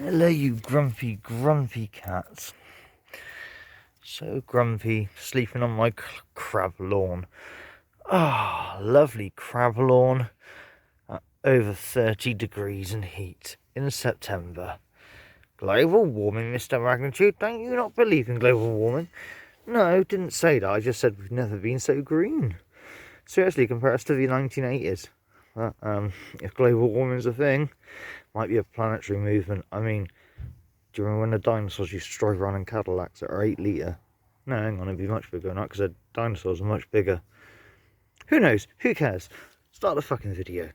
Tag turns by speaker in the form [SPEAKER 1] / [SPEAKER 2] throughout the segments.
[SPEAKER 1] Hello, you grumpy, grumpy cats. So grumpy, sleeping on my crab lawn. Ah, lovely crab lawn at over 30 degrees in heat in September. Global warming, Mr. Magnitude. Don't you not believe in global warming? No, didn't say that. I just said we've never been so green. Seriously, compare us to the 1980s. If global warming's a thing, might be a planetary movement. I mean, do you remember when the dinosaurs used to drive around in Cadillacs that are 8 litre? No, hang on, it'd be much bigger than that, because the dinosaurs are much bigger. Who knows? Who cares? Start the fucking video.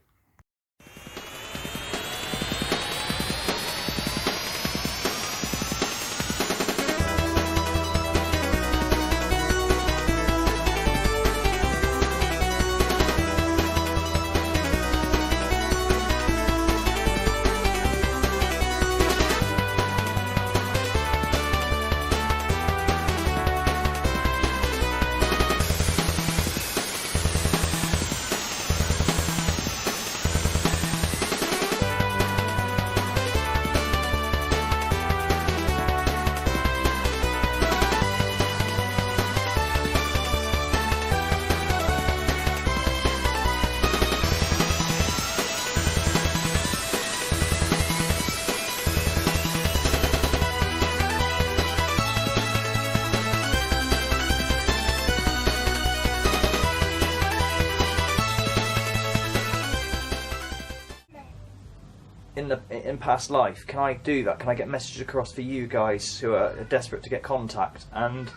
[SPEAKER 1] In past life, can I do that? Can I get messages across for you guys who are desperate to get contact? And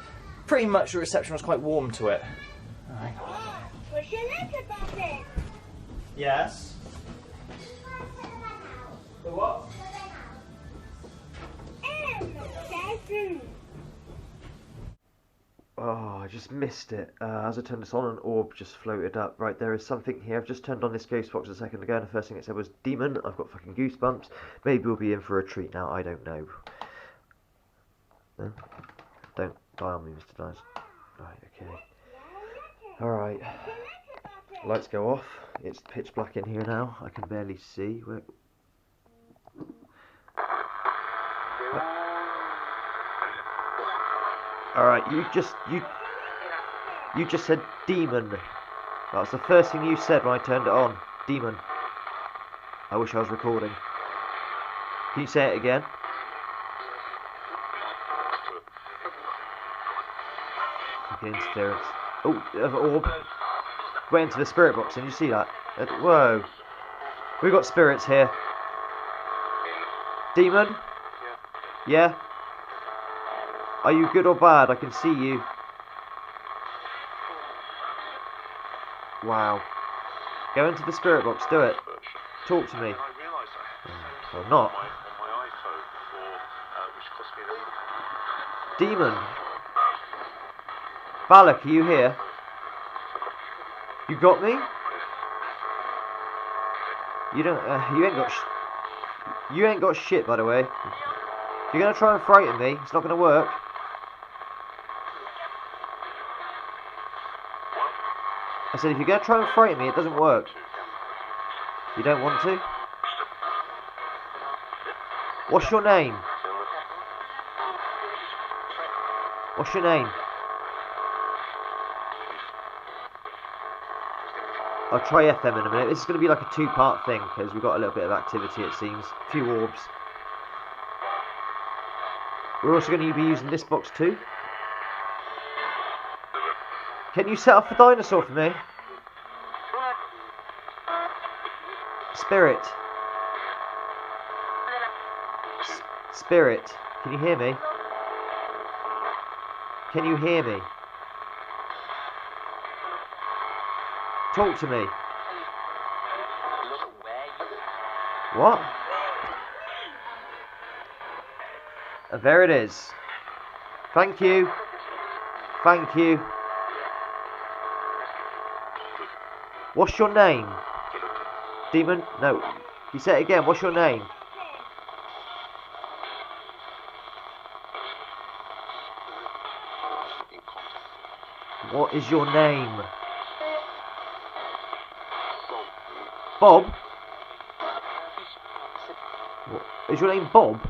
[SPEAKER 1] pretty much the reception was quite warm to it.
[SPEAKER 2] What's your letter, Bobby?
[SPEAKER 1] Yes. The what?
[SPEAKER 2] M7.
[SPEAKER 3] Oh, I just missed it. As I turned this on, an orb just floated up. Right, there is something here. I've just turned on this ghost box a second ago, and the first thing it said was demon. I've got fucking goosebumps. Maybe we'll be in for a treat now. I don't know. No? Don't die on me, Mr. Dice. Right, okay. Alright. Lights go off. It's pitch black in here now. I can barely see. Alright, you just said demon. That was the first thing you said when I turned it on. Demon. I wish I was recording. Can you say it again? Okay, interference. Oh, orb. Went into the spirit box, and you see that? Whoa. We've got spirits here. Demon? Yeah? Are you good or bad? I can see you. Wow. Go into the spirit box, do it. Talk to me. Or not. Demon. Balak, are you here? You got me? You don't, you ain't got shit, by the way. If you're gonna try and frighten me, it's not gonna work. I said, if you're going to try and frighten me, it doesn't work. You don't want to? What's your name? What's your name? I'll try FM in a minute. This is going to be like a two-part thing, because we've got a little bit of activity, it seems. A few orbs. We're also going to be using this box too. Can you set off the dinosaur for me? Spirit. Spirit. Can you hear me? Can you hear me? Talk to me. What? There it is. Thank you. Thank you. What's your name? Demon? No. You say it again. What's your name? What is your name? Bob? What? Is your name Bob?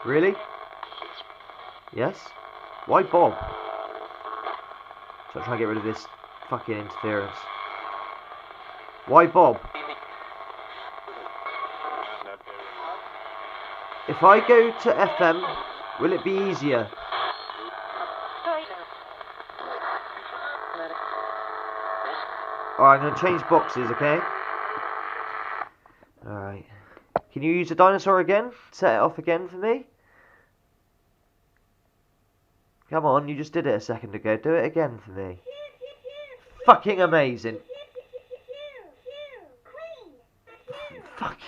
[SPEAKER 3] Really? Yes? Why Bob? So I'm trying to get rid of this fucking interference. Why Bob? If I go to FM, will it be easier? Alright, I'm going to change boxes, okay? Alright. Can you use the dinosaur again? Set it off again for me? Come on, you just did it a second ago. Do it again for me. Fucking amazing. Fuck.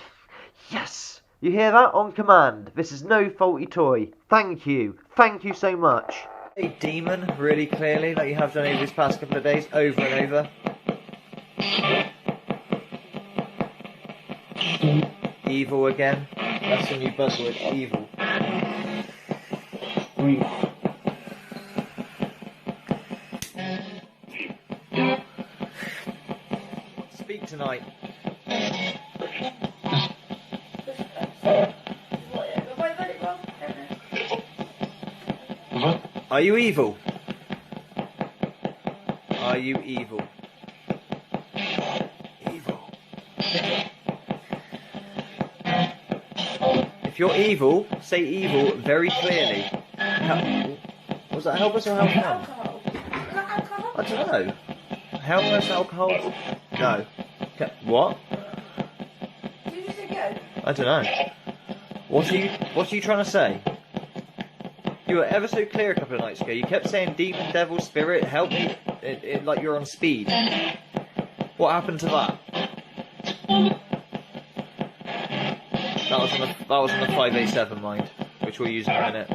[SPEAKER 3] Yes! You hear that? On command. This is no faulty toy. Thank you. Thank you so much.
[SPEAKER 1] A demon, really clearly, like you have done over these past couple of days, over and over. Evil again. That's the new buzzword, evil. Speak tonight. Are you evil? Are you evil? Evil. If you're evil, say evil very clearly. Was that help us or help them? I don't know. Help us, alcohol? No. What?
[SPEAKER 4] Did you say go?
[SPEAKER 1] I don't know. What are you trying to say? You were ever so clear a couple of nights ago. You kept saying demon, devil, spirit, help me, like you're on speed. What happened to that? That was on the 587 mind, which we'll use in a minute.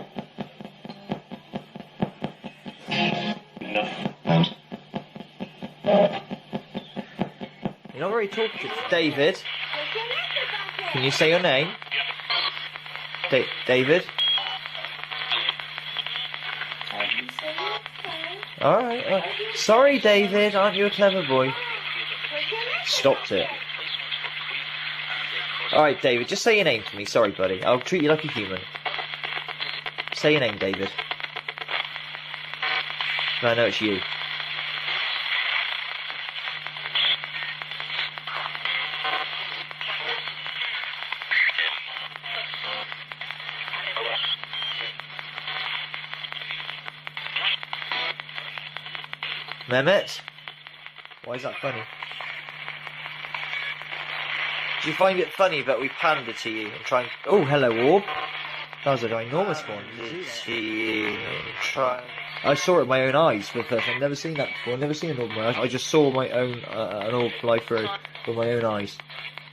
[SPEAKER 1] You're not very talkative, David. Can you say your name? David? Alright. Sorry, David. Aren't you a clever boy? Stopped it. Alright, David. Just say your name to me. Sorry, buddy. I'll treat you like a human. Say your name, David. I know it's you. Mehmet? Why is that funny? Do you find it funny that we pandered to you and try and... Oh, hello, Orb. That was a ginormous one. I saw it with my own eyes for the first time. I've never seen that before. I've never seen an orb with my eyes. I just saw my own, an orb fly through with my own eyes.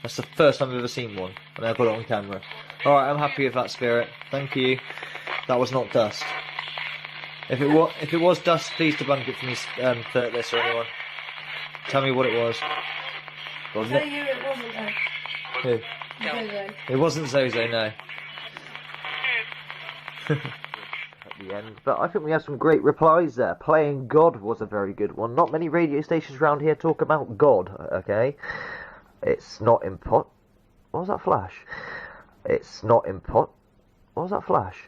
[SPEAKER 1] That's the first time I've ever seen one. And I got it on camera. Alright, I'm happy with that, Spirit. Thank you. That was not dust. If it was dust, please debunk it for me, Thirtless or anyone. Tell me what it was.
[SPEAKER 4] I'll tell you it wasn't her.
[SPEAKER 1] Who?
[SPEAKER 4] Zozo.
[SPEAKER 1] It wasn't Zozo, no.
[SPEAKER 3] At the end, but I think we had some great replies there. Playing God was a very good one. Not many radio stations around here talk about God, okay? It's not in pot. What was that flash? It's not in pot. What was that flash?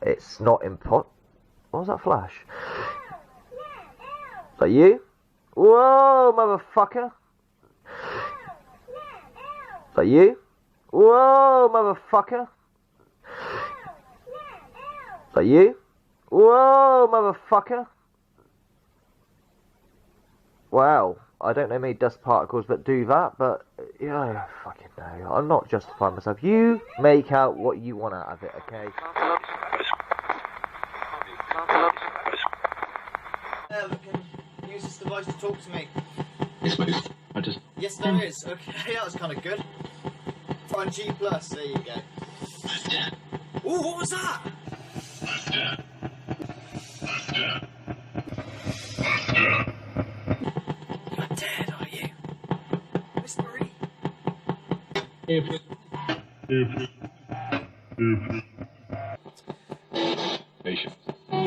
[SPEAKER 3] It's not in pot. What was that flash? Is that you? Whoa, motherfucker! Is that you? Whoa, motherfucker! Is that you? Whoa, motherfucker! Wow, I don't know many dust particles that do that, but yeah, I fucking know. I'm not justifying myself. You make out what you want out of it, okay?
[SPEAKER 1] Can use this device to talk to me.
[SPEAKER 5] Yes, please. I just...
[SPEAKER 1] Yes, there is. Okay, that was kind of good. Find G+, there you go. Ooh, what was that? You're dead, are you? Whispery.
[SPEAKER 5] Patience.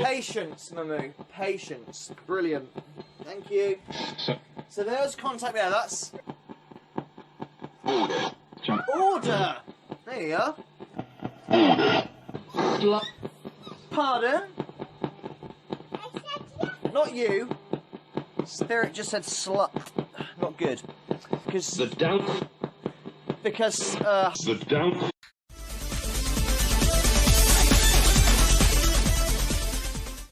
[SPEAKER 1] Patience, Mamu. Patience. Brilliant. Thank you. So there's contact there. That's
[SPEAKER 5] Order.
[SPEAKER 1] order. There you are.
[SPEAKER 5] Order. Slut.
[SPEAKER 1] Pardon?
[SPEAKER 2] I said yes.
[SPEAKER 1] Not you. Spirit just said slut. Not good.
[SPEAKER 5] The down.
[SPEAKER 1] Because,
[SPEAKER 5] The down.